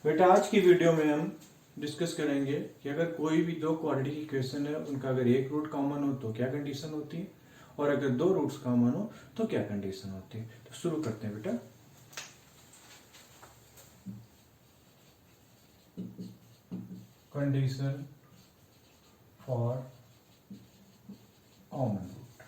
बेटा आज की वीडियो में हम डिस्कस करेंगे कि अगर कोई भी दो क्वाड्रेटिक इक्वेशन है, उनका अगर एक रूट कॉमन हो तो क्या कंडीशन होती है, और अगर दो रूट्स कॉमन हो तो क्या कंडीशन होती है। तो शुरू करते हैं बेटा। Condition for common root.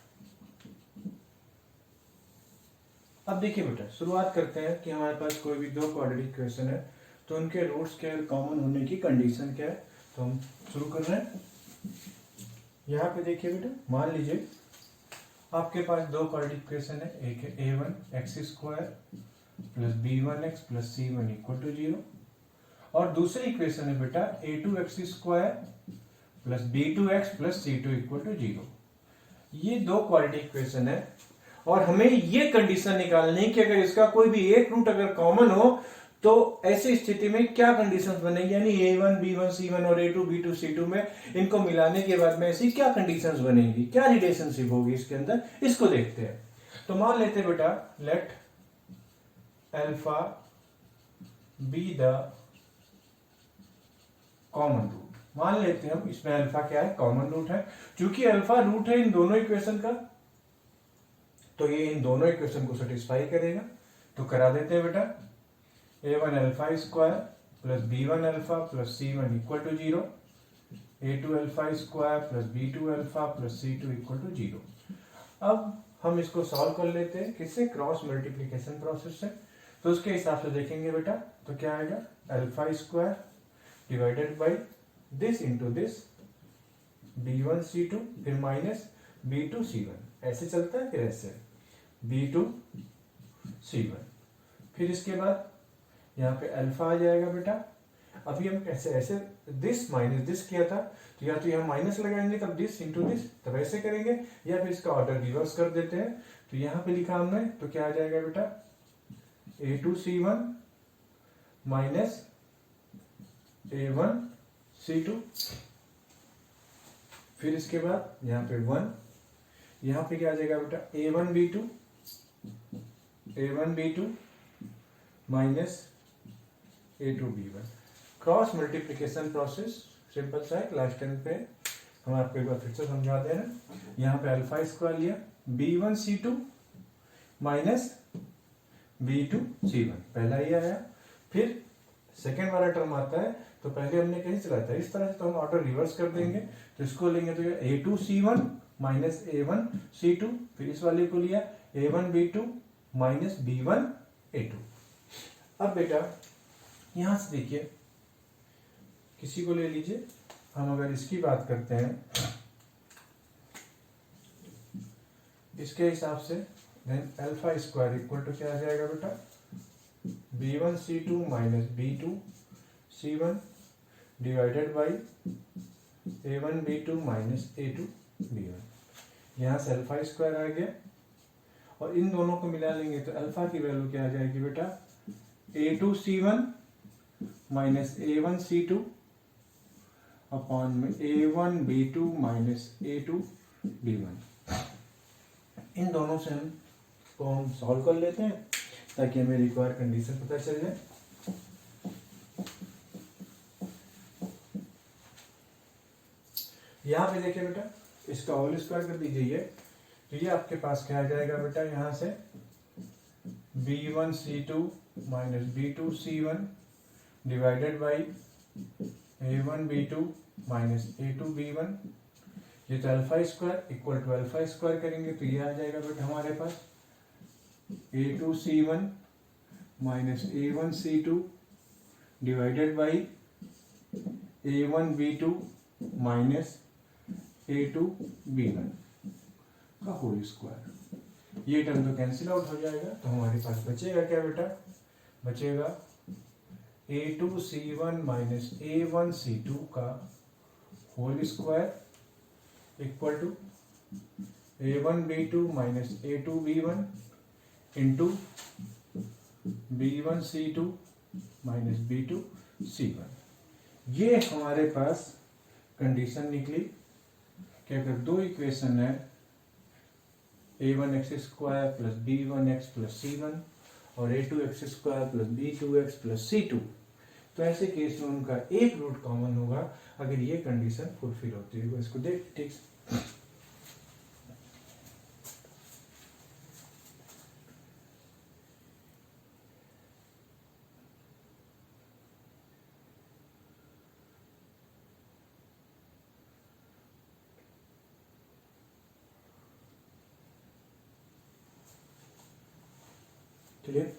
अब देखिए बेटा, शुरुआत करते हैं कि हमारे पास कोई भी दो क्वाड्रेटिक इक्वेशन है तो उनके रूट्स के कॉमन होने की कंडीशन क्या है। तो हम शुरू कर रहे हैं। यहाँ पे देखिए बेटा, मान लीजिए आपके पास दो क्वाड्रेटिक इक्वेशन है। एक है a1 x² plus b1x plus c1 equal to 0, और दूसरी इक्वेशन है बेटा a2x² plus b2x plus c2 equal to 0। ये दो क्वाड्रेटिक इक्वेशन है और हमें ये कंडीशन निकालनी है कि अगर इसका कोई भी एक रूट अगर कॉमन हो तो ऐसी स्थिति में क्या कंडीशंस बनेगी, यानी a1 b1 c1 और a2 b2 c2 में इनको मिलाने के बाद में ऐसी क्या कंडीशंस बनेंगी, क्या रिलेशनशिप होगी इसके अंदर, इसको देखते हैं। तो मान लेते हैं बेटा, let alpha be the common root. मान लेते हैं हम, इसमें अल्फा क्या है, कॉमन रूट है। चूंकि अल्फा रूट है इन दोनों इक्वेशन का, तो ये इन दोनों इक्वेशन को सेटिस्फाई करेगा। तो करा देते हैं बेटा, a1 alpha square plus b1 alpha plus c1 equal to 0, a2 alpha square plus b2 alpha plus c2 equal to 0। अब हम इसको सॉल्व कर लेते हैं, किससे, क्रॉस मल्टीप्लीकेशन प्रोसेस से। तो उसके हिसाब से देखेंगे बेटा, तो क्या आएगा, alpha square divided by this into this b1 c2 फिर माइनस b2 c1, ऐसे चलता है, फिर ऐसे b2 c1, फिर इसके बाद यहाँ पे अल्फा आ जाएगा बेटा। अभी हम कैसे, ऐसे दिस माइनस दिस किया था, तो या तो यहाँ माइनस लगाएंगे तब दिस इंटू दिस, तब ऐसे करेंगे, या फिर इसका ऑर्डर रिवर्स कर देते हैं। तो यहाँ पे लिखा हमने, तो क्या आ जाएगा बेटा, a2 c1 minus a1 c2, फिर इसके बाद यहाँ पे 1, यहाँ पे क्या आ जाएगा बेटा, a1 b2 minus a2 b1। Cross multiplication process simple सा है, क्लास 10 पे हम आपको एक बार फिर से समझा दे रहे हैं। यहाँ पे अल्फा स्क्वायर लिया, b1 c2 minus b2 c1, पहला ही आया। फिर सेकेंड वाला टर्म आता है, तो पहले हमने कहीं चलाया था इस तरह से, तो हम ऑर्डर रिवर्स कर देंगे। तो इसको लेंगे तो ये a2 c1 minus a1 c2, फिर इस वाले को लिया a1 b2 minus b1 a2। अब बेटा यहां से देखिए, किसी को ले लीजिए, हम अगर इसकी बात करते हैं इसके हिसाब से, then alpha square equal to क्या आ जाएगा बेटा, b1 c2 minus b2 c1 divided by a1 b2 minus a2 b1। यहाँ से अल्फा स्क्वायर आ गया और इन दोनों को मिला लेंगे तो अल्फा की वैल्यू क्या आ जाएगी बेटा, a2 c1 minus a1 c2 upon में a1 b2 minus a2 b1। इन दोनों से हम सॉल्व कर लेते हैं ताकि हमें रिक्वायर कंडीशन पता चल जाए। यहाँ पे देखिए बेटा, इसका होल स्क्वायर कर दीजिए, तो ये आपके पास क्या आ जाएगा बेटा, यहाँ से b1 c2 minus b2 c1 divided by a1 b2 minus a2 b1। ये तो alpha square equal to alpha square करेंगे तो ये आ जाएगा बेटा हमारे पास a2 c1 minus a1 c2 divided by a1 b2 minus a2 b1 का होल स्क्वायर। ये टर्म तो कैंसिल आउट हो जाएगा, तो हमारे पास बचेगा क्या बेटा, बचेगा a2 c1 minus a1 c2 का whole square equal to a1 b2 minus a2 b1 into b1 c2 minus b2 c1। ये हमारे पास कंडीशन निकली कि अगर दो इक्वेशन है a1 x² plus b1 x plus c1 और a2 x² plus b2 x plus c2, तो ऐसे केस में उनका एक रूट कॉमन होगा अगर ये कंडीशन फुलफिल होती है। इसको देख ठीक से। क्लियर?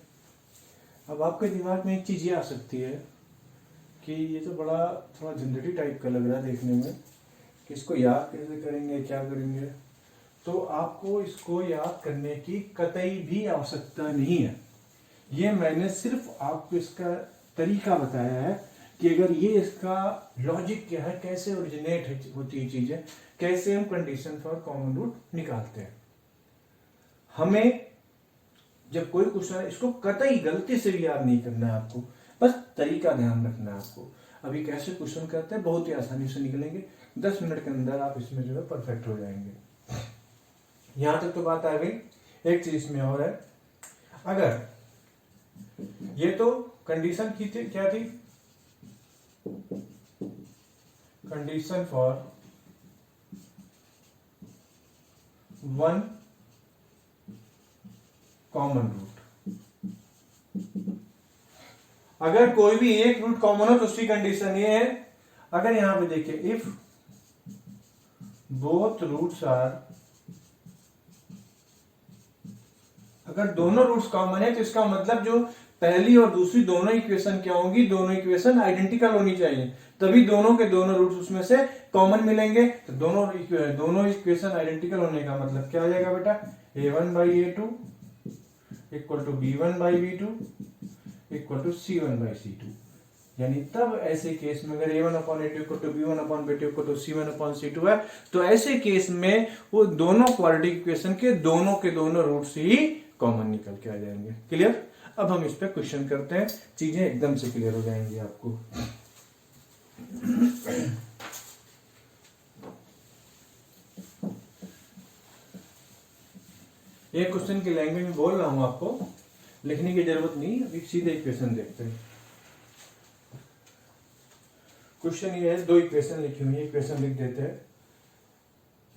अब आपके दिमाग में एक चीज ये आ सकती है कि ये तो बड़ा थोड़ा झंझटी टाइप का लग रहा है देखने में, कि इसको याद कैसे करेंगे, क्या करेंगे। तो आपको इसको याद करने की कतई भी आवश्यकता नहीं है। ये मैंने सिर्फ आपको इसका तरीका बताया है कि अगर ये इसका लॉजिक क्या है, कैसे ओरिजिनेट होती है चीजें, कैसे हम कंडीशन फॉर कॉमन रूट निकालते हैं। हमें जब कोई क्वेश्चन है इसको कतई गलती से भी याद नहीं करना है आपको, बस तरीका ध्यान रखना है आपको। अभी कैसे क्वेश्चन करते हैं, बहुत ही आसानी से निकलेंगे, 10 मिनट के अंदर आप इसमें जो है परफेक्ट हो जाएंगे। यहां तक तो बात आ गई। एक चीज इसमें और है, अगर ये तो कंडीशन की थी, क्या थी, condition for one common root. अगर कोई भी एक रूट कॉमन हो तो उसकी कंडीशन ये है, अगर यहां पे देखिए इफ बोथ रूट्स आर, अगर दोनों रूट्स कॉमन है तो इसका मतलब जो पहली और दूसरी दोनों इक्वेशन क्या होंगी, दोनों इक्वेशन आइडेंटिकल होनी चाहिए, तभी दोनों के दोनों रूट्स उसमें से कॉमन मिलेंगे। तो दोनों इक्वेशन आइडेंटिकल होने का मतलब क्या आ जाएगा बेटा, a1/a2 equal to b1/b2 equal to c1/c2। यानी तब ऐसे केस में अगर a1/a2 equal to b1/b2 equal to c1/c2 है, तो ऐसे केस में वो दोनों क्वाड्रेटिक इक्वेशन के दोनों रूट्स ही कॉमन निकल के आ जाएंगे। क्लियर? अब हम इस पे क्वेश्चन करते हैं, चीजें एकदम से क्लियर हो जाएंगी आपको। ये क्वेश्चन की लैंग्वेज में बोल रहा हूं आपको, लिखने की जरूरत नहीं, अभी सीधे इक्वेशन देखते हैं। क्वेश्चन ये है, दो इक्वेशन लिखी हुई है, इक्वेशन लिख देते हैं।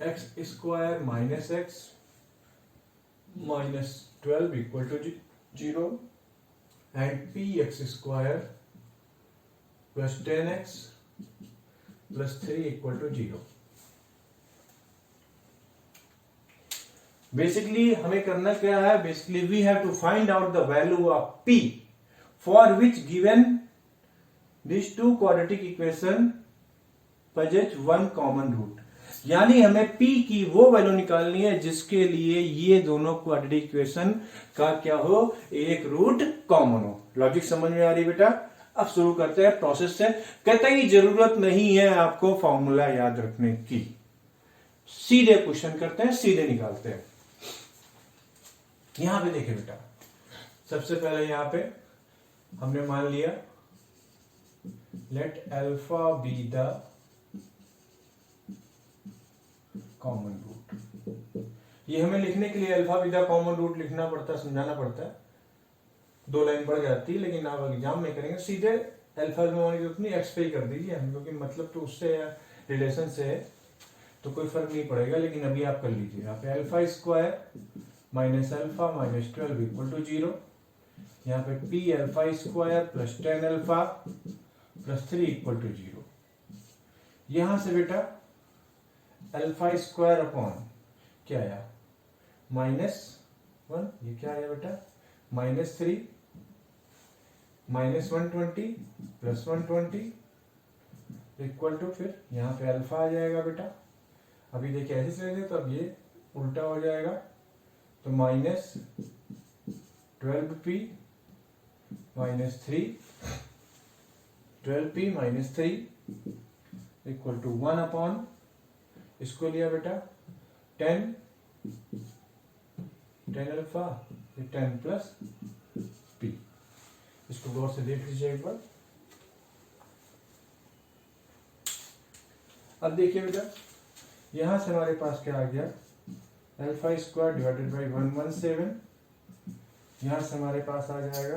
x² minus x minus 12 equal to 0 and px² plus 10x plus 3 equal to 0। Basically हमें करना क्या है, basically we have to find out the value of p for which given this two quadratic equation possess one common root. यानी हमें p की वो value निकालनी है जिसके लिए ये दोनों क्वाड्रेटिक इक्वेशन का क्या हो, एक रूट कॉमन हो। लॉजिक समझ में आ रही बेटा? अब शुरू करते हैं प्रोसेस से। कतई जरूरत नहीं है आपको फॉर्मूला याद रखने की, सीधे क्वेश्चन करते हैं, सीधे निकालते हैं। यहां पे देखिए बेटा, सबसे पहले यहां पे हमने मान लिया let alpha be the common root. ये हमें लिखने के लिए alpha be the common root लिखना पड़ता है, समझाना पड़ता है, 2 लाइन पड़ जाती है, लेकिन आप एग्जाम में करेंगे सीधे अल्फा अपनी एक्स पे ही कर दीजिए हम, क्योंकि मतलब तो उससे रिलेशन से है तो कोई फर्क नहीं पड़ेगा, लेकिन अभी आप कर लीजिए। यहाँ पे α² minus alpha minus 12 equal to 0, यहाँ पे p α² plus 10α plus 3 equal to 0। यहां से बेटा α² अपॉन क्या आया, -1, ये क्या आया बेटा, -3 माइनस 120 प्लस 120 इक्वल टू, फिर यहाँ पे अल्फा आ जाएगा बेटा। अभी देखिए ऐसे चलेंगे तो अब ये उल्टा हो जाएगा, तो -12p minus 3 12p minus 3 equal to 1 upon, इसको लिया बेटा 10 अल्फा 10 प्लस p। इसको गौर से देख लीजिए एक बार। अब देखिए बेटा, यहां से हमारे पास क्या आ गया, α² डिवाइडेड बाई 117, यहां से हमारे पास आ जाएगा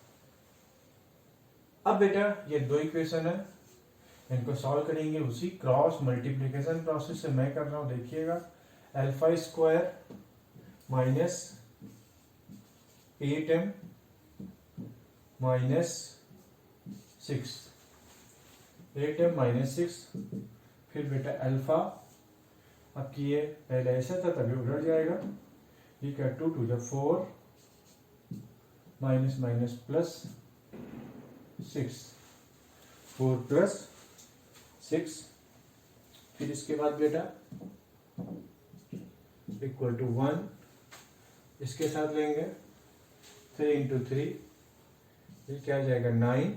अब बेटा ये दो इक्वेशन है, इनको सॉल्व करेंगे उसी क्रॉस मल्टीप्लिकेशन प्रोसेस से मैं कर रहा हूं। देखिएगा alpha square minus 8m minus 6, 8m minus 6, फिर बेटा अल्फा, अब कि ये पहले ऐसा था तभी उधर जाएगा, ये क्या 2 2 4 माइनस माइनस प्लस 6, 4 प्लस 6, फिर इसके बाद बेटा इक्वल टू 1, इसके साथ लेंगे 3 इंटू 3, ये क्या आ जाएगा 9,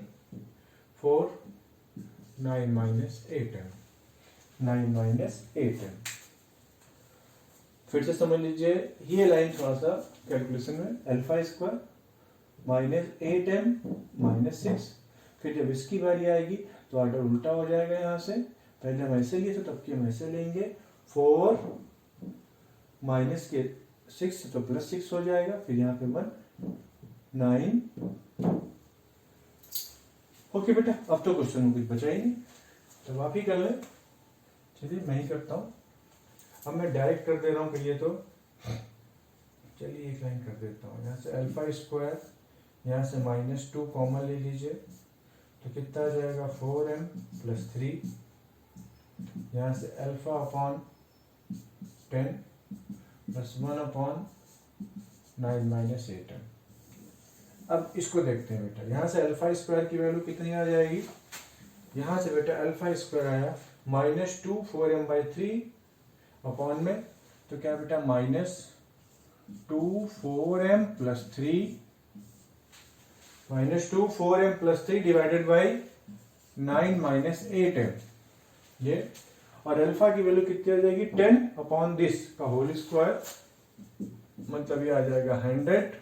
4 9 माइनस 8m, 9 माइनस 8m। फिर से समझ लीजिए ये लाइन थोड़ा सा कैलकुलेशन में, alpha square minus 8m minus 6, फिर जब इसकी बारी आएगी तो ऑर्डर उल्टा हो जाएगा। यहाँ से पहले हम ऐसे लिए थे तब की हम ऐसे लेंगे, 4 माइनस के 6 तो प्लस 6 हो जाएगा, फिर यहाँ पे 1 9। ओके बेटा, अब तो क्वेश्चन में कुछ बचा ही नहीं, तो आप ही कर लें। चलिए मैं ही करता हूँ, अब मैं डायरेक्ट कर दे रहा हूँ कि ये तो, चलिए एक लाइन कर देता हूँ। यहाँ से अल्फा स्क्वायर, यहाँ से -2 कॉमन ले लीजिए तो कितना आ जाएगा 4m प्लस 3, यहाँ से alpha upon 10 plus 1 upon 9 minus 8m। अब इसको देखते हैं बेटा, यहाँ से अल्फा स्क्वायर की वैल्यू कितनी आ जाएगी, यहाँ से बेटा अल्फा स्क्वायर आया -2 4m बाई 3 अपॉन में, तो क्या बेटा -2 4m plus 3, -2 4m plus 3 divided by 9 minus 8m, ये, और अल्फा की वैल्यू कितनी आ जाएगी 10 अपॉन दिस का होल स्क्वायर, मतलब ये आ जाएगा 100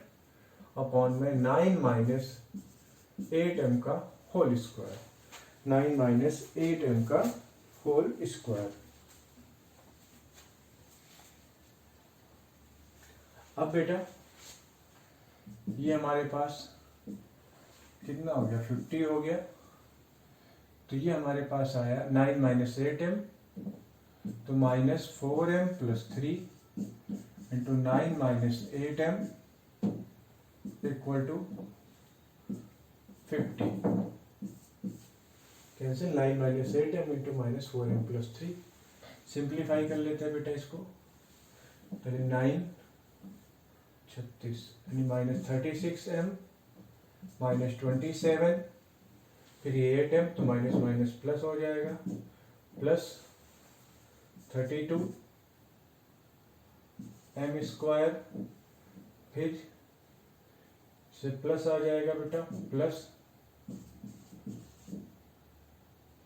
अपॉन में 9 माइनस 8m का होल स्क्वायर, 9 माइनस 8m का होल स्क्वायर। अब बेटा ये हमारे पास कितना हो गया 50 हो गया, तो ये हमारे पास आया 9 माइनस 8m, तो -4m plus 3 into 9 minus 8m equal to 50, cancel 9 minus 8m into -4m plus 3, simplify कर लेते हैं बेटा इसको, तो 9 36 यानी -36m माइनस 27, फिर ये 8m तो माइनस माइनस प्लस हो जाएगा, प्लस 32 m स्क्वायर, फिर से प्लस आ जाएगा बेटा, प्लस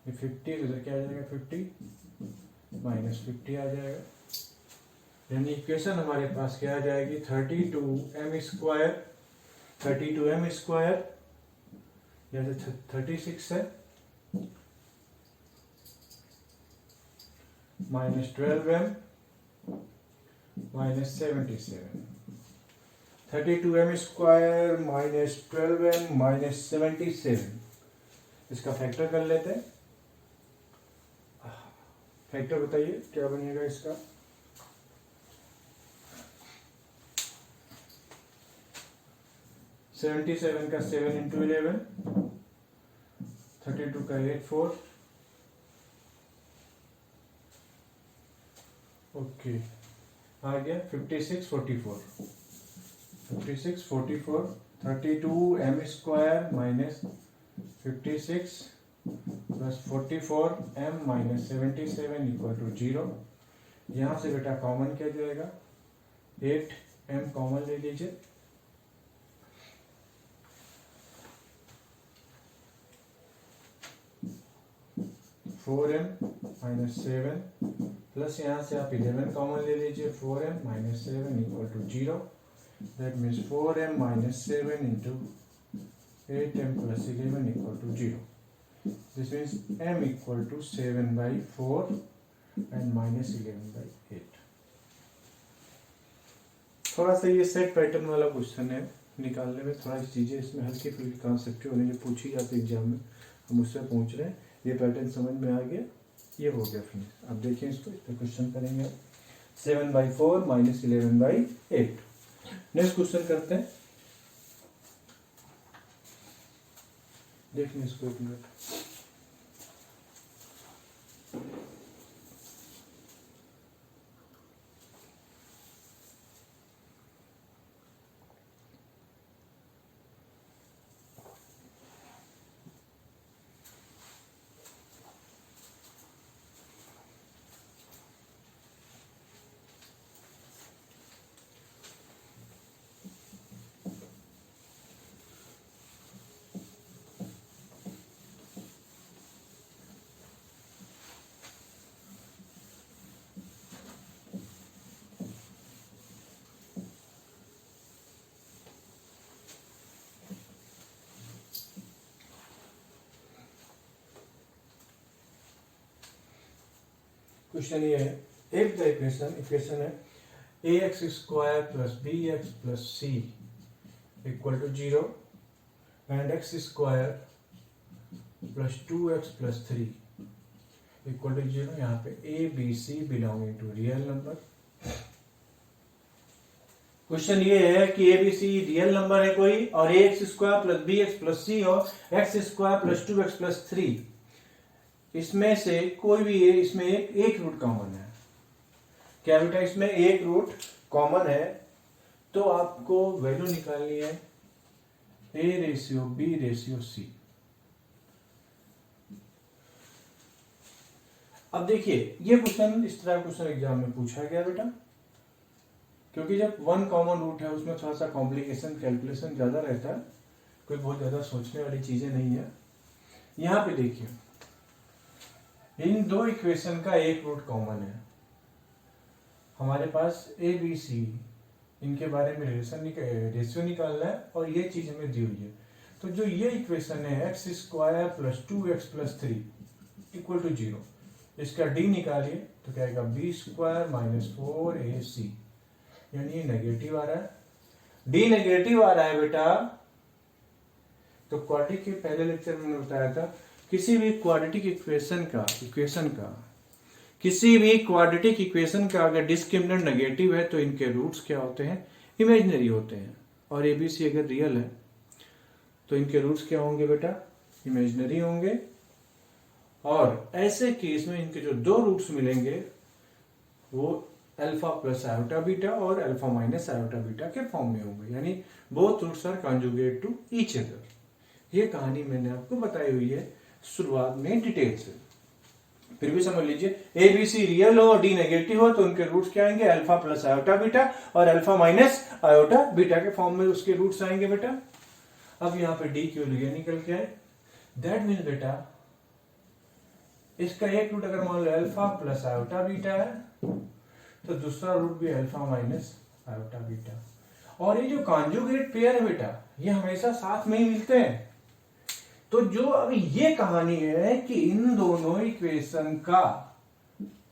ये 50 इधर क्या आ जाएगा 50 माइनस 50 आ जाएगा, यानी इक्वेशन हमारे पास क्या आ जाएगी 32m स्क्वायर, 32m स्क्वायर, यहाँ से 36 है, -12m minus 77, 32m square -12m minus 77, इसका फैक्टर कर लेते हैं। फैक्टर बताइए क्या बनेगा इसका, सेवेंटी सेवन का 7 इंटू 11, 32 का 8 4, ओके आ गया 56 44, 56 44, 32m square minus 56 plus 44m minus 77 equal to 0। यहाँ से बेटा कॉमन क्या जाएगा 8m कॉमन ले लीजिए, फोर एम माइनस 7 प्लस यहाँ से आप 11 कॉमन ले लीजिए, 4m minus 7 equal to 0, that means 4m minus 7 into 8m plus 11 equal to 0, this means m equal to 7/4 and minus 11/8। थोड़ा सा ये सेट पैटर्न वाला क्वेश्चन है, निकालने में थोड़ा सी चीज़ें इसमें हल्की फुल्की कॉन्सेप्ट होने जो पूछी जाती है एग्जाम में, हम उससे पहुंच रहे हैं। ये पैटर्न समझ में आ गया, ये हो गया फिनिश। अब देखिए इसको, इस पर क्वेश्चन करेंगे हम। 7/4 - 11/8। नेक्स्ट क्वेश्चन करते हैं, देखिए इसको एक मिनट। क्वेश्चन ये है, इफ द इक्वेशन है ax² + bx + c = 0 and x² + 2x + 3 = 0। यहाँ पे a b c belonging to real number. Question ये है कि a b c real number है कोई, और ax² + bx + c और x² + 2x + 3, इसमें से कोई भी इसमें एक रूट कॉमन है। क्या बेटा, इसमें एक रूट कॉमन है, तो आपको वैल्यू निकालनी है a/b/c। अब देखिए ये क्वेश्चन, इस तरह क्वेश्चन एग्जाम में पूछा गया बेटा, क्योंकि जब वन कॉमन रूट है उसमें थोड़ा सा कॉम्प्लिकेशन कैलकुलेशन ज्यादा रहता है, कोई बहुत ज्यादा सोचने वाली चीजें नहीं है। यहां पे देखिए, इन दो इक्वेशन का एक रूट कॉमन है। हमारे पास a b c, इनके बारे में रेशियो निकालना है, और ये चीज हमें दी हुई है। तो जो ये इक्वेशन है x² + 2x + 3 = 0, इसका d निकालिए तो क्या आएगा, b² - 4ac, यानी ये नेगेटिव आ रहा है। d नेगेटिव आ रहा है बेटा, तो क्वाड्रेटिक के पहले लेक्चर में मैंने बताया था, किसी भी क्वाड्रेटिक इक्वेशन का अगर डिस्क्रिमिनेंट नेगेटिव है तो इनके रूट्स क्या होते हैं, इमेजिनरी होते हैं। और एबीसी अगर रियल है तो इनके रूट्स क्या होंगे बेटा, इमेजिनरी होंगे। और ऐसे केस में इनके जो दो रूट्स मिलेंगे वो अल्फा + आयोटा बीटा और अल्फा - आयोटा बीटा के फॉर्म में होंगे, यानी both roots are conjugate to each other. ये कहानी मैंने आपको बताई हुई है शुरुआत में डिटेल से, फिर भी समझ लीजिए। ए बी सी रियल हो और डी नेगेटिव हो तो उनके रूट्स क्या आएंगे, अल्फा + आयोटा बीटा और अल्फा - आयोटा बीटा के फॉर्म में उसके रूट्स आएंगे बेटा। अब यहाँ पे डी की वैल्यू निकल के आए, दैट मीन्स बेटा इसका एक रूट अगर मान लो अल्फा + आयोटा बीटा है तो दूसरा रूट भी अल्फा - आयोटा बीटा। और ये जो कॉन्जुगेट पेयर है बेटा, ये हमेशा साथ में ही मिलते हैं। तो जो अभी ये कहानी है कि इन दोनों इक्वेशन का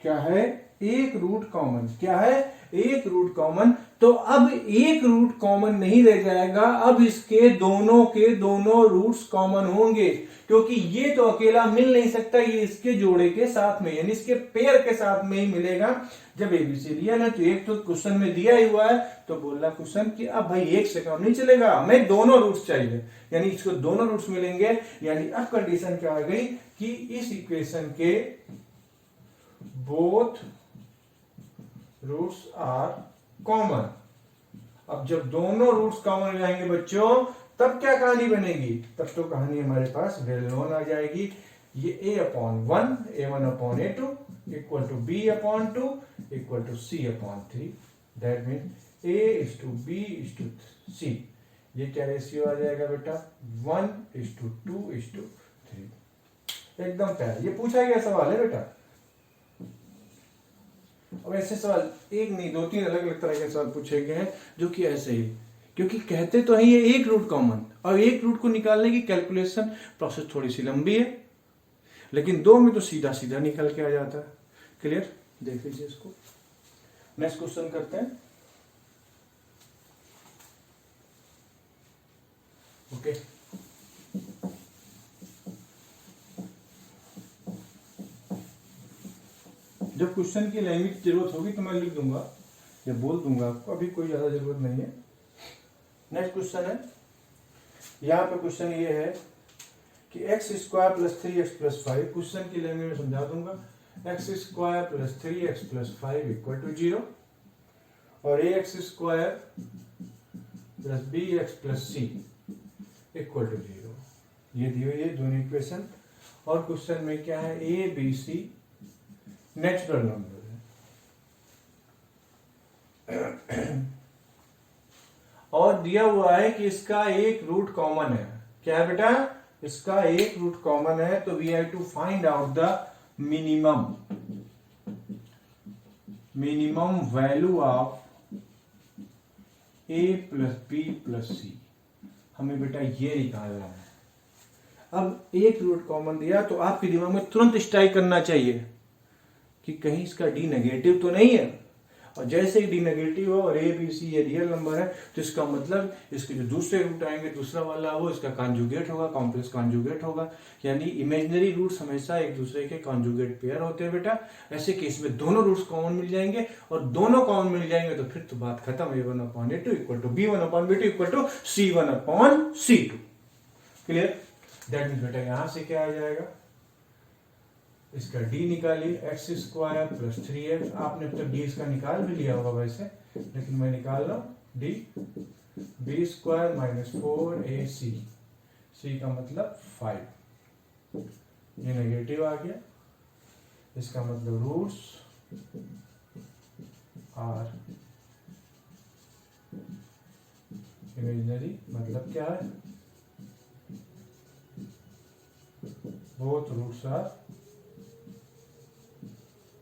क्या है, एक रूट कॉमन। क्या है, एक रूट कॉमन। तो अब एक रूट कॉमन नहीं रह जाएगा, अब इसके दोनों के दोनों रूट्स कॉमन होंगे, क्योंकि ये तो अकेला मिल नहीं सकता, ये इसके जोड़े के साथ में यानी इसके पेयर के साथ में ही मिलेगा। जब एबीसी रियल है तो एक तो क्वेश्चन में दिया ही हुआ है, तो बोलना क्वेश्चन कि अब भाई एक से कम नहीं चलेगा, हमें दोनों रूट्स चाहिए, यानी इसको दोनों रूट्स मिलेंगे। यानी अब कंडीशन क्या आ गई कि इस इक्वेशन के बोथ रूट्स आर कॉमन। अब जब दोनों रूट्स कॉमन हो जाएंगे बच्चों, तब क्या कहानी बनेगी, तब तो कहानी हमारे पास वेल नोन आ जाएगी। ये a/1 a1/a2 = b/2 = c/3। That mean a:b:c। ये क्या रेशियो आ जाएगा बेटा, 1:2:3। एकदम प्यार, ये पूछा गया सवाल है बेटा। अब ऐसे सवाल एक नहीं, दो तीन अलग अलग तरह के सवाल पूछे गए हैं जो कि ऐसे ही, क्योंकि कहते तो है ये एक रूट कॉमन, और एक रूट को निकालने की कैलकुलेशन प्रोसेस थोड़ी सी लंबी है, लेकिन दो में तो सीधा सीधा निकल के आ जाता है। क्लियर, देख लीजिए इसको। नेक्स्ट क्वेश्चन करते हैं। ओके। जब क्वेश्चन की लैंग्वेज की जरूरत होगी तो मैं लिख दूंगा या बोल दूंगा आपको, अभी कोई ज्यादा जरूरत नहीं है। नेक्स्ट क्वेश्चन है, यहाँ पे क्वेश्चन ये है कि x square plus 3x plus 5, question की लैंग्वेज में समझा दूंगा, x square plus 3x plus 5 equal to 0 और a x square plus b x plus c equal to 0, ये दी हुई है दोनों इक्वेशन। और क्वेश्चन में क्या है, A B C natural number है और दिया हुआ है कि इसका एक रूट कॉमन है। क्या है बेटा, इसका एक रूट कॉमन है, तो we have to find out the minimum value of a plus b plus c, हमें बेटा ये निकालना है। अब एक रूट कॉमन दिया तो आपके दिमाग में तुरंत स्ट्राइक करना चाहिए कि कहीं इसका डी नेगेटिव तो नहीं है, और जैसे ही डी नेगेटिव हो और ए बी सी ये रियल नंबर है तो इसका मतलब इसके जो दूसरे रूट आएंगे दूसरा वाला वो इसका कॉन्जुगेट होगा, कॉम्प्लेक्स कॉन्जुगेट होगा, यानी इमेजिनरी रूट्स हमेशा एक दूसरे के कॉन्जुगेट पेयर होते हैं बेटा। ऐसे केस में दोनों रूट्स कॉमन मिल जाएंगे और दोनों कॉमन मिल जाएंगे तो फिर तो बात खत्म, a1/a2 equal to b1/b2 equal to c1/c2। Clear? That means बेटा यहां से क्या आ जाएगा, इसका d निकालिए, एक्स स्क्वायर प्लस 3x, आपने अब तक d इसका निकाल भी लिया होगा वैसे, लेकिन मैं निकाल रहा हूं d, b square minus 4ac, c का मतलब 5, ये नेगेटिव आ गया, इसका मतलब रूट्स आर इमेजिनरी, मतलब क्या है, बोथ रूट्स आर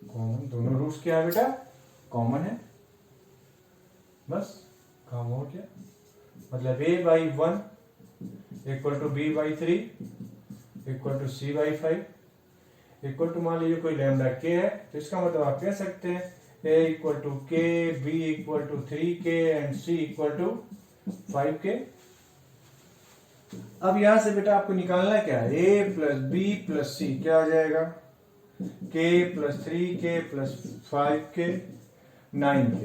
कॉमन, दोनों रूट्स क्या है बेटा, कॉमन है, बस काम हो गया। मतलब a/1 equal to b/3 equal to c/5 equal to, मान लीजिए कोई लैम्डा k है तो इसका मतलब आप कह सकते हैं a equal to k, b equal to 3k and c equal to 5k। अब यहां से बेटा आपको निकालना क्या है, a plus b plus c क्या आ जाएगा, k plus 3k plus 5k 9k,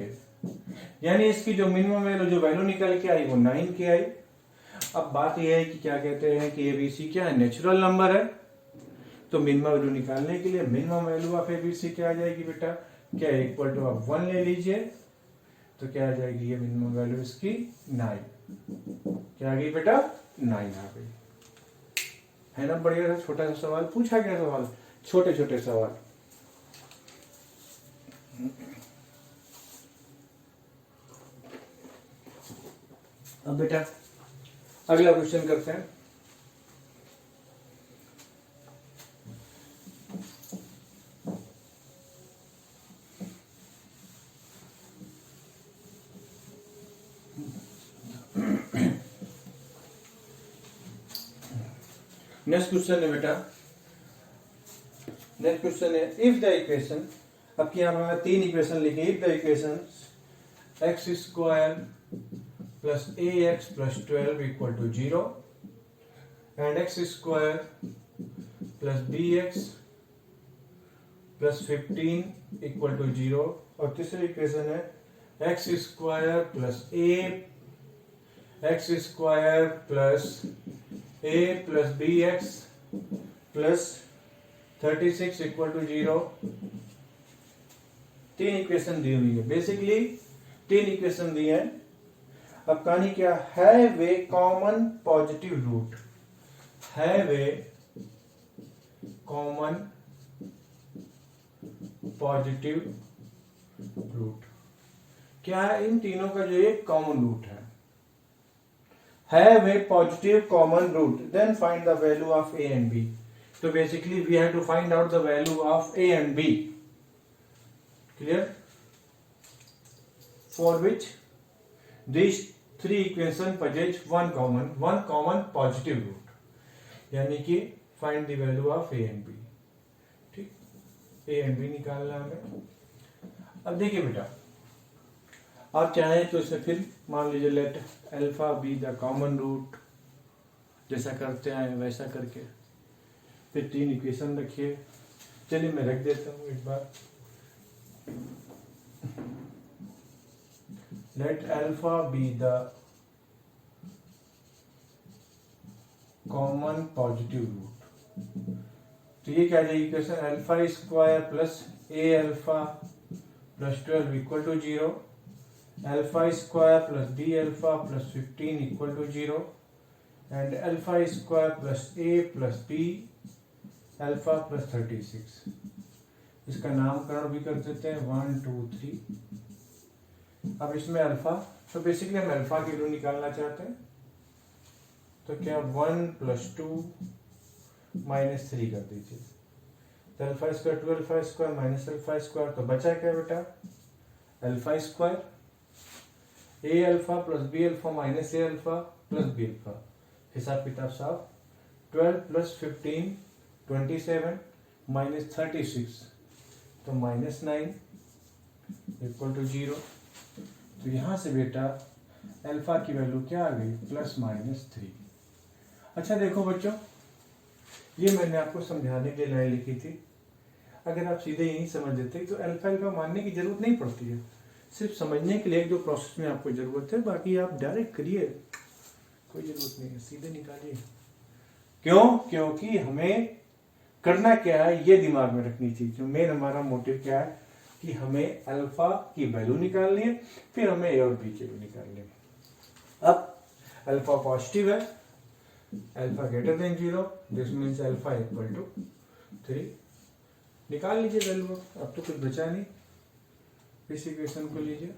यानी इसकी जो मिनिमम वैल्यू जो वैल्यू निकल के आई वो 9k आई। अब बात यह है कि क्या कहते हैं कि एबीसी क्या है, नेचुरल नंबर है, तो मिनिमम वैल्यू निकालने के लिए मिनिमम वैल्यू ऑफ एबीसी क्या आ जाएगी बेटा, क्या इक्वल टू आप 1 ले लीजिए तो क्या आ जाएगी, ये मिनिमम वैल्यू इसकी 9, क्या आ गई बेटा 9 आ गई, है ना। बढ़िया सा छोटा सा सवाल पूछा गया, सवाल छोटे छोटे सवाल। अब बेटा अगला क्वेश्चन करते हैं। नेक्स्ट क्वेश्चन है बेटा, नेक्स्ट क्वेश्चन है इफ द इक्वेशन, अब की यहां पर 3 इक्वेशन लिखे, if the equation x square plus a x plus 12 equal to 0 and x square plus b x plus 15 equal to 0, और तीसरी इक्वेशन है x square plus a x square plus a plus b x plus 36 equal to 0। 3 equation दी हुई है, basically 3 equation दी है। अब कहानी क्या है, वे कॉमन पॉजिटिव रूट, है वे कॉमन पॉजिटिव रूट, क्या है इन तीनों का जो एक कॉमन रूट है वे positive common root, then find the value of a and b. तो basically we have to find out the value of a and b, clear, for which this 3 equation possess one common positive root, यानी कि find the value of a and b. ठीक, a and B निकालना हमें। अब देखिए बेटा, आप चाहें तो इसे फिर मान लीजिए let alpha be the common root जैसा करते आए वैसा करके। फिर 3 इक्वेशन रखिए। चलिए मैं रख देता हूँ एक बार। Let alpha be the common positive root. तो ये क्या जाएगी equation, alpha square plus a alpha plus 12 equal to 0, alpha square plus b alpha plus 15 equal to 0 and alpha square plus a plus b alpha plus 36। इसका नामकरण भी कर देते हैं 1 2 3। अब इसमें अल्फा, तो बेसिकली हम अल्फा की वैल्यू निकालना चाहते हैं, तो क्या 1 प्लस 2 माइनस 3 कर दीजिए। तो alpha square 2 alpha square minus alpha square, तो बचा क्या बेटा, alpha square a alpha plus b alpha minus a alpha plus b alpha. हिसाब किताब साफ। 12 प्लस 15 27 माइनस 36, तो माइनस 9 इक्वल टू 0। तो यहां से बेटा अल्फा की वैल्यू क्या आ गई, प्लस माइनस 3। अच्छा देखो बच्चों, ये मैंने आपको समझाने के लिए लाइन लिखी थी। अगर आप सीधे यही समझ देते तो अल्फा अल्फा मानने की जरूरत नहीं पड़ती है। सिर्फ समझने के लिए एक दो प्रोसेस में आपको जरूरत है, बाकी आप डायरेक्ट करिए, कोई जरूरत नहीं है, सीधे निकालिए। क्यों? क्योंकि हमें करना क्या है ये दिमाग में रखनी चाहिए। जो मेन हमारा मोटिव क्या है कि हमें अल्फा की वैल्यू निकालनी है, फिर हमें ए और बी की वैल्यू निकालनी है। अब अल्फा पॉजिटिव है, alpha greater than 0, this means alpha equal to 3। निकाल लीजिए वैल्यू। अब तो कुछ बचा नहीं। इस इक्वेशन को लीजिए,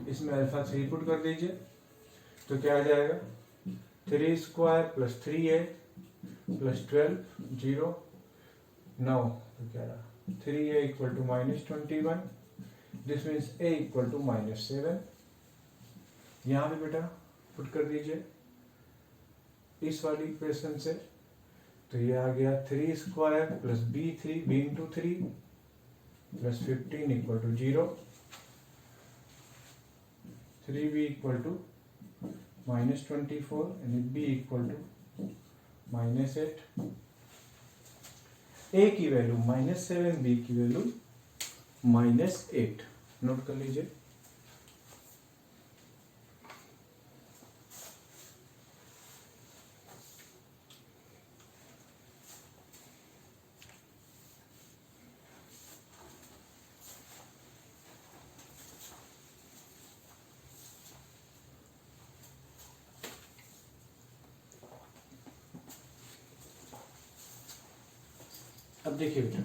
इसमें अल्फा 3 पुट कर दीजिए, तो क्या आ जाएगा, 3 स्क्वायर प्लस 3a प्लस 12 0 9, तो क्या रहा 3a equal to minus 21, this means a equal to minus 7। यहाँ पे बेटा पुट कर दीजिए इस वाली इक्वेशन से, तो ये आ गया 3 square plus b into 3 plus 15 equal to 0, 3b equal to minus 24 यानी b equal to minus 8। a की वैल्यू माइनस 7, b की वैल्यू माइनस 8। नोट कर लीजिए। अब देखिए बेटा,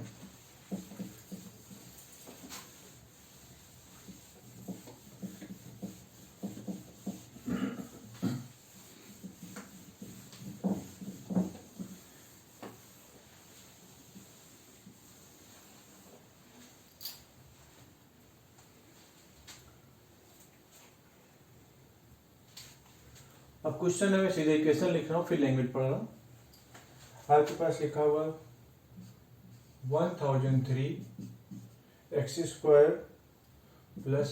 अब क्वेश्चन है, मैं सीधे इक्वेशन लिख रहा हूं फिर लैंग्वेज पढ़ रहा हूं। आपके पास लिखा हुआ 1003 एक्स स्क्वायर प्लस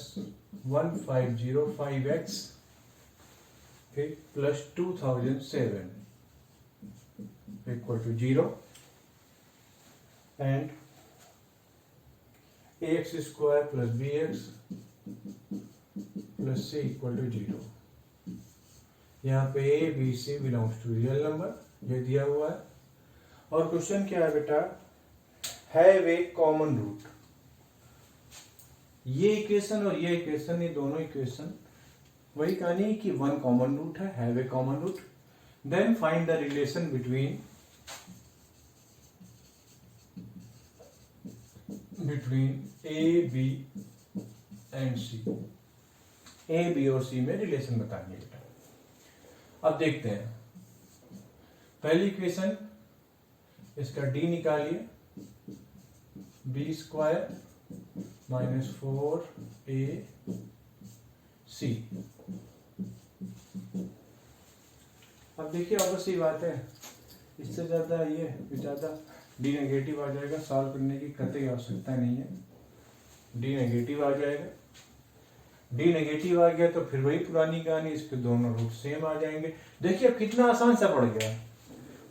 1505x फिर plus 2007 equal to 0 and ax square plus bx plus c equal to 0। यहाँ पे a b c belongs to real number, ये दिया हुआ है। और क्वेश्चन क्या है बेटा, हैव ए कॉमन रूट। ये इक्वेशन और ये इक्वेशन, ये दोनों इक्वेशन वही कहानी है कि वन कॉमन रूट है, have a common root. Then find the relation between A B and C. A B और सी में रिलेशन बताएंगे बेटा। अब देखते हैं पहली इक्वेशन, इसका डी निकालिए, बी स्क्वायर माइनस 4ac। अब देखिए ऑब्वियस सी बात है, इससे ज्यादा ये ज्यादा डी नेगेटिव आ जाएगा, सॉल्व करने की कतई आवश्यकता नहीं है, डी नेगेटिव आ जाएगा। डी नेगेटिव आ गया तो फिर वही पुरानी कहानी, इसके दोनों रूट सेम आ जाएंगे। देखिए अब कितना आसान सा पड़ गया।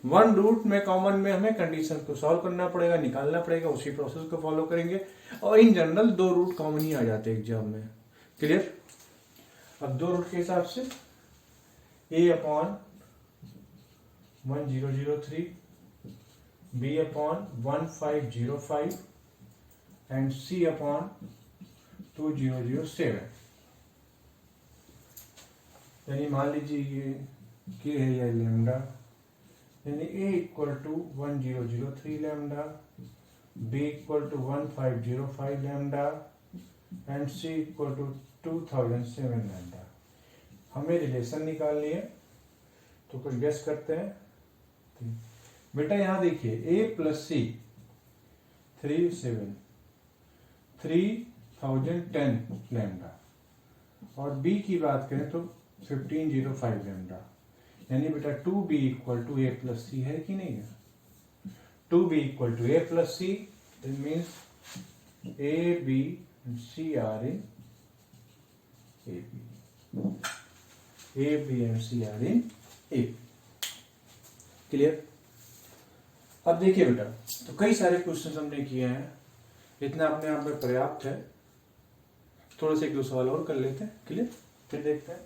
वन रूट में कॉमन में हमें कंडीशन को सॉल्व करना पड़ेगा, निकालना पड़ेगा, उसी प्रोसेस को फॉलो करेंगे और इन जनरल दो रूट कॉमन ही आ जाते हैं एग्जाम में। क्लियर? अब दो रूट के हिसाब से a upon 1003, b upon 1505 and c upon 2007। यानी मान लीजिए ये k है या लैम्डा, यानी a equal to 1003 lambda, b equal to 1505 lambda and c equal to 2007 lambda. हमें रिलेशन निकालनी है तो कुछ गेस करते हैं। बेटा यहां देखिए a प्लस सी 3010 लैम्डा और b की बात करें तो 1505 लैम्डा, यानी बेटा 2b equal to a plus c है कि नहीं है? 2b equal to a plus c, that means a b and c are in a b and c are in a। Clear? अब देखिए बेटा, तो कई सारे क्वेश्चन हमने किए हैं, इतना अपने आप में पर्याप्त है। थोड़े से एक दो सवाल और कर लेते हैं। क्लियर? फिर देखते हैं।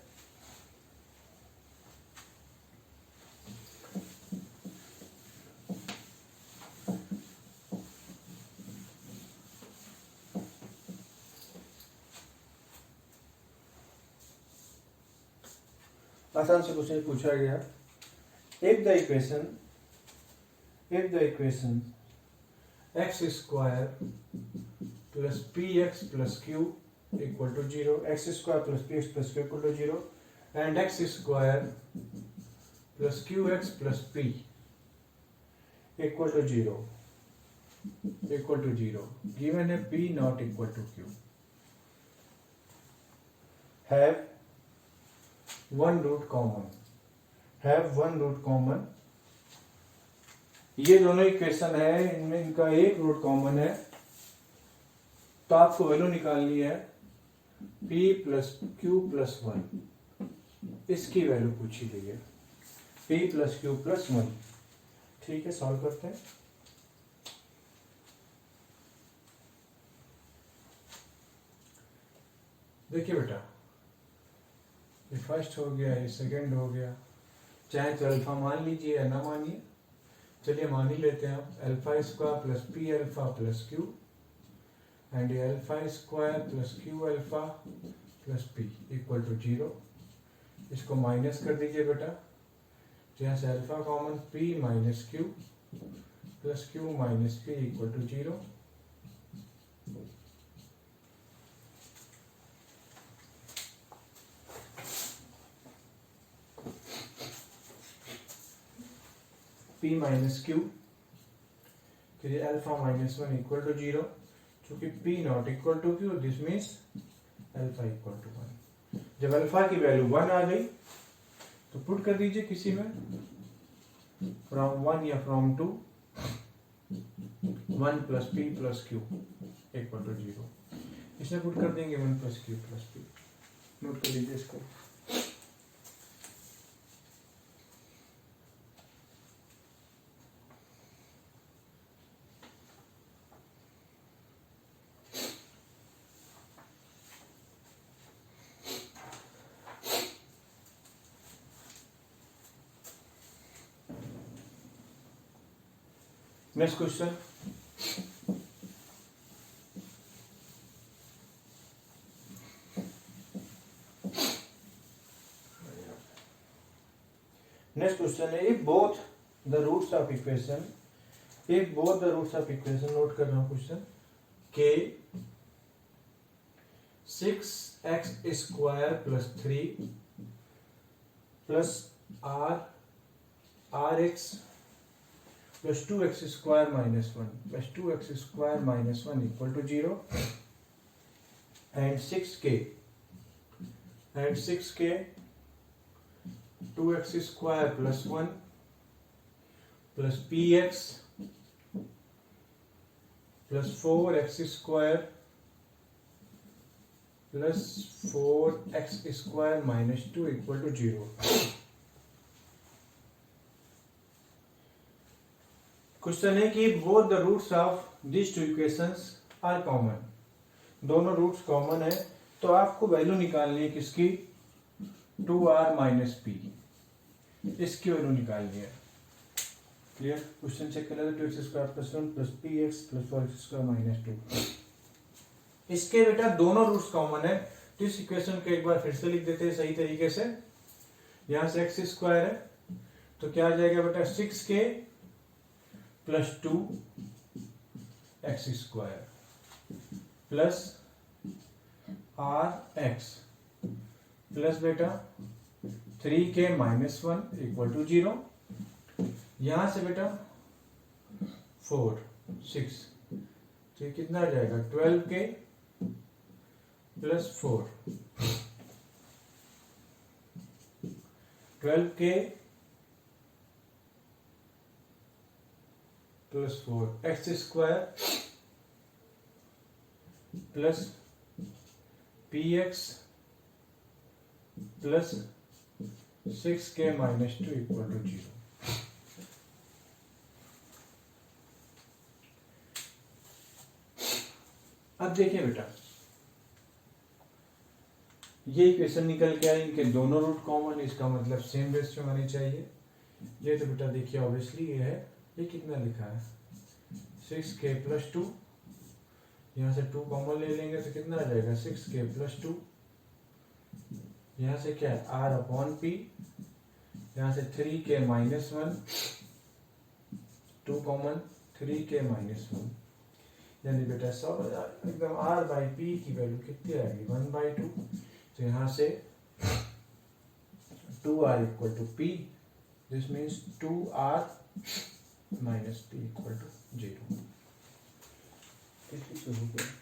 आसान से क्वेश्चन पूछा गया, if the equation x square plus px plus q equal to 0, x square plus px plus q equal to 0 and x square plus qx plus p equal to 0 given a p not equal to q, have one root common। ये दोनों equation है, इनमें इनका एक root common है, तो आपको value निकालनी है p प्लस क्यू प्लस 1। इसकी वैल्यू पूछी गई है p प्लस क्यू प्लस 1। ठीक है, सॉल्व करते हैं। देखिए बेटा, ये फर्स्ट हो गया, ये सेकंड हो गया, चाहे तो अल्फा मान लीजिए या ना मानिए। चलिए मान ही लेते हैं आप, alpha square plus P alpha plus Q and alpha square plus Q alpha plus P equal to 0। इसको माइनस कर दीजिए बेटा, जहाँ से alpha common, P minus Q plus Q minus P equal to 0। p minus Q, फिर alpha minus 1 equal to 0। चूंकि p not equal to Q, this means alpha equal to 1। जब alpha की वैल्यू 1 आ गई तो पुट कर दीजिए किसी में, फ्रॉम 1 या from 2, 1 plus P plus Q equal to 0। इसमें पुट कर देंगे 1 plus Q plus P. Note कर लीजिए इसको। नेक्स्ट क्वेश्चन, है if both the roots of equation, note कर रहा हूं क्वेश्चन, के 6x square plus 3 plus R X plus 2x square minus 1 plus 2x square minus 1 equal to 0 and 6k 2x square plus 1 plus px plus 4x square plus 4x² minus 2 equal to 0। Question है कि both the roots of this two equations are common, दोनों roots common है, तो आपको value निकालनी है किसकी, 2r minus P, इसकी वैल्यू निकालनी है। क्लियर? क्वेश्चन चेक कर लेते, 2x² plus 1 plus px plus 4x² minus 2। इसके बेटा दोनों रूट्स कॉमन है, तो इस इक्वेशन को एक बार फिर से लिख देते हैं सही तरीके से। यहां से x² है तो क्या आ जाएगा बेटा, 6k plus 2x² plus rx plus बेटा 3k माइनस 1 इक्वल टू 0। यहां से बेटा 4 6 तो ये कितना आ जाएगा, 12k plus 4, 12k plus 4 x² plus px plus 6k minus 2 equal to 0। अब देखिए बेटा, ये इक्वेशन निकल के आई, इनके दोनों रूट कॉमन, इसका मतलब सेम रेशियो आनी चाहिए। ये तो बेटा देखिए ऑब्वियसली ये है, ये कितना लिखा है 6k प्लस 2, यहां से 2 कॉमन ले लेंगे तो कितना आ जाएगा 6k प्लस 2, यहां से क्या है r अपॉन p, यहां से 3k minus 1, 2 common 3k minus 1, यानी बेटा एकदम r बाई p की वैल्यू कितनी आएगी 1/2। तो यहां से 2r equal to p, this means 2r minus p equal to 0। शुरू करें।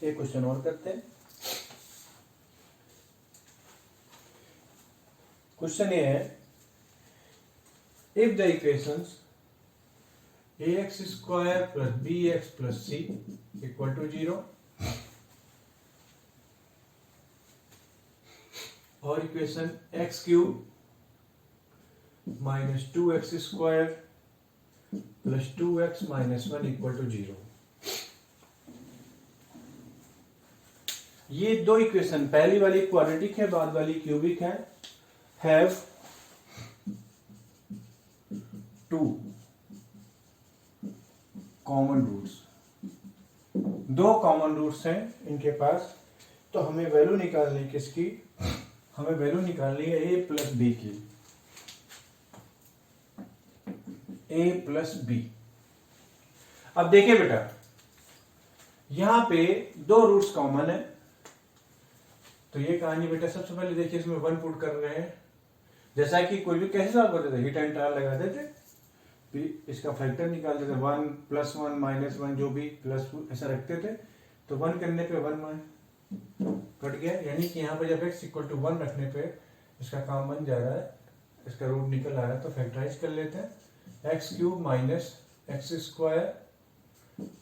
एक क्वेश्चन और करते हैं। क्वेश्चन ये है, if the equations ax² plus bx plus c equal to 0 और equation x³ minus 2x² plus 2x minus 1 equal to 0, ये दो इक्वेशन, पहली वाली क्वाड्रेटिक है, बाद वाली क्यूबिक है, हैव टू कॉमन रूट्स, दो कॉमन रूट्स हैं इनके पास। तो हमें वैल्यू निकालनी किसकी, हमें वैल्यू निकालनी है a प्लस बी की, a प्लस बी। अब देखिए बेटा, यहां पे दो रूट्स कॉमन है, तो ये कहानी बेटा सबसे पहले देखिए इसमें 1 पुट कर रहे हैं, जैसा कि कोई भी कैसे सॉल्व करते थे, हिट एंड ट्रायल लगा देते, फिर इसका फैक्टर निकाल देते, 1 प्लस 1 माइनस 1 जो भी प्लस ऐसा रखते थे, तो 1 करने पे 1 कट गया, यानी कि यहाँ पे जब x इक्वल टू 1 रखने पे इसका काम बन जा रहा है, इसका रूट निकल आ रहा है, तो फैक्टराइज कर लेते हैं, x³ minus x²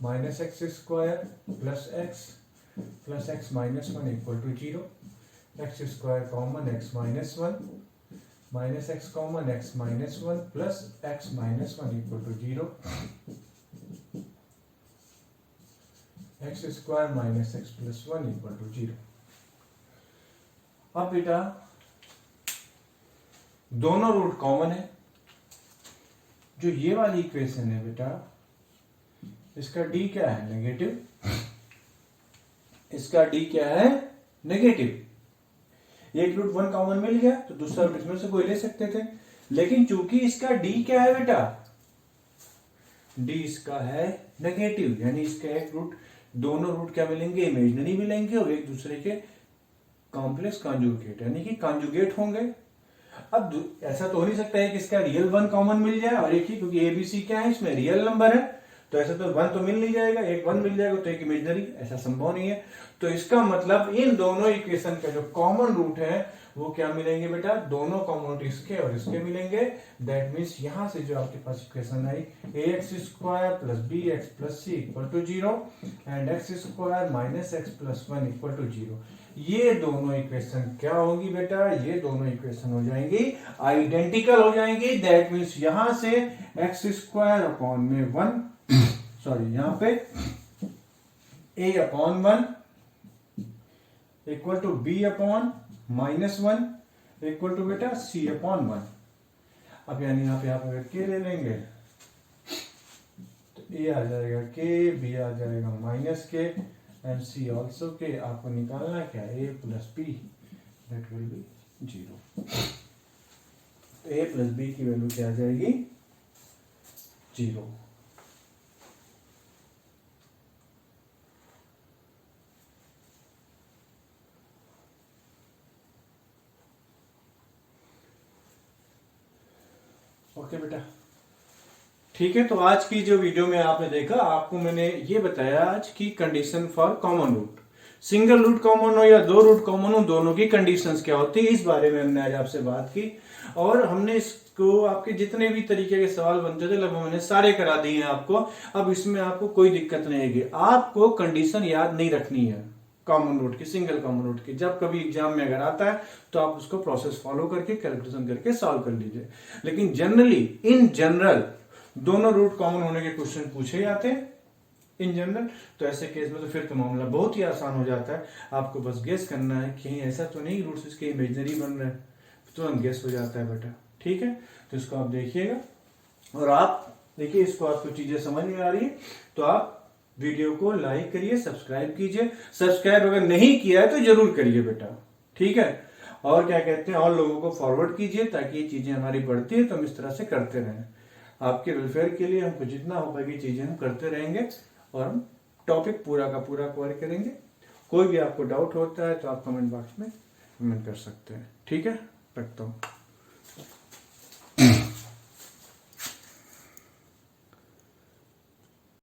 minus x² plus x minus 1 equal to 0, x² common x minus 1 minus x common x minus 1 plus x minus 1 equal to 0, x² minus x plus 1 equal to 0। अब बेटा दोनों root common है, जो ये वाली equation है बेटा, इसका d क्या है नेगेटिव, इसका d क्या है नेगेटिव। एक रूट 1 कॉमन मिल गया तो दूसरा रूट इसमें से कोई ले सकते थे, लेकिन चूंकि इसका d क्या है बेटा डी इसका है नेगेटिव, यानी इसका एक रूट, दोनों रूट क्या मिलेंगे, इमेजिनरी मिलेंगे और एक दूसरे के कॉम्प्लेक्स कॉन्जुगेट यानी कि कॉन्जुगेट होंगे। अब ऐसा तो हो नहीं सकता है कि इसका रियल वन कॉमन मिल जाए और एक ही, क्योंकि एबीसी क्या है, इसमें रियल नंबर है, तो ऐसा तो वन तो मिल नहीं जाएगा, एक वन मिल जाएगा तो एक इमेजिनरी, ऐसा संभव नहीं है। तो इसका मतलब इन दोनों इक्वेशन का जो कॉमन रूट है वो क्या मिलेंगे बेटा, दोनों कॉमन रूट इसके और इसके मिलेंगे। दैट मीन्स यहां से जो आपके पास इक्वेशन आई ax square plus b x plus c equal to 0 and x square minus x plus 1 equal to 0, ये दोनों इक्वेशन क्या होगी बेटा, ये दोनों इक्वेशन हो जाएंगी आइडेंटिकल हो जाएंगी। दैट मीन्स यहां से एक्स स्क्वायर अपॉन में 1 सॉरी यहां पे a upon 1 equal to B upon minus 1 equal to बेटा सी अपॉन 1। अब यानी आप यहाँ पे अगर के ले लेंगे तो ए आ जाएगा के, बी आ जाएगा माइनस के एंड सी ऑल्सो के। आपको निकालना क्या, a plus b that will be 0। A plus b की वैल्यू क्या आ जाएगी 0। ओके बेटा, ठीक है। तो आज की जो वीडियो में आपने देखा, आपको मैंने ये बताया आज की condition for common root, single root common हो या दो रूट कॉमन हो, दोनों की कंडीशंस क्या होती है, इस बारे में हमने आज आपसे बात की। और हमने इसको आपके जितने भी तरीके के सवाल बनते थे लगभग मैंने सारे करा दिए हैं आपको। अब इसमें आपको कोई दिक्कत नहीं आएगी, आपको कंडीशन याद नहीं रखनी है कॉमन रूट की, सिंगल कॉमन रूट की। जब कभी एग्जाम में अगर आता है तो आप उसको प्रोसेस फॉलो करके कैलकुलेशन करके सॉल्व कर लीजिए। लेकिन जनरली इन जनरल दोनों रूट कॉमन होने के क्वेश्चन पूछे जाते हैं इन जनरल। तो ऐसे केस में तो फिर तो मामला बहुत ही आसान हो जाता है, आपको बस गेस करना है कि ऐसा तो नहीं रूट्स इसके इमेजिनरी बन रहे हैं, तुरंत गेस हो जाता है बेटा। ठीक है, तो इसको आप देखिएगा और आप देखिए इसको आपको चीजें समझ में आ रही है तो आप वीडियो को लाइक करिए, सब्सक्राइब कीजिए। सब्सक्राइब अगर नहीं किया है तो जरूर करिए बेटा, ठीक है। और क्या कहते हैं, और लोगों को फॉरवर्ड कीजिए ताकि ये चीजें हमारी बढ़ती है तो हम इस तरह से करते रहें। आपके वेलफेयर के लिए हमको जितना हो पाएगी चीजें हम करते रहेंगे और हम टॉपिक पूरा का पूरा कवर करेंगे। कोई भी आपको डाउट होता है तो आप कमेंट बॉक्स में कमेंट कर सकते हैं। ठीक है, रखता हूँ।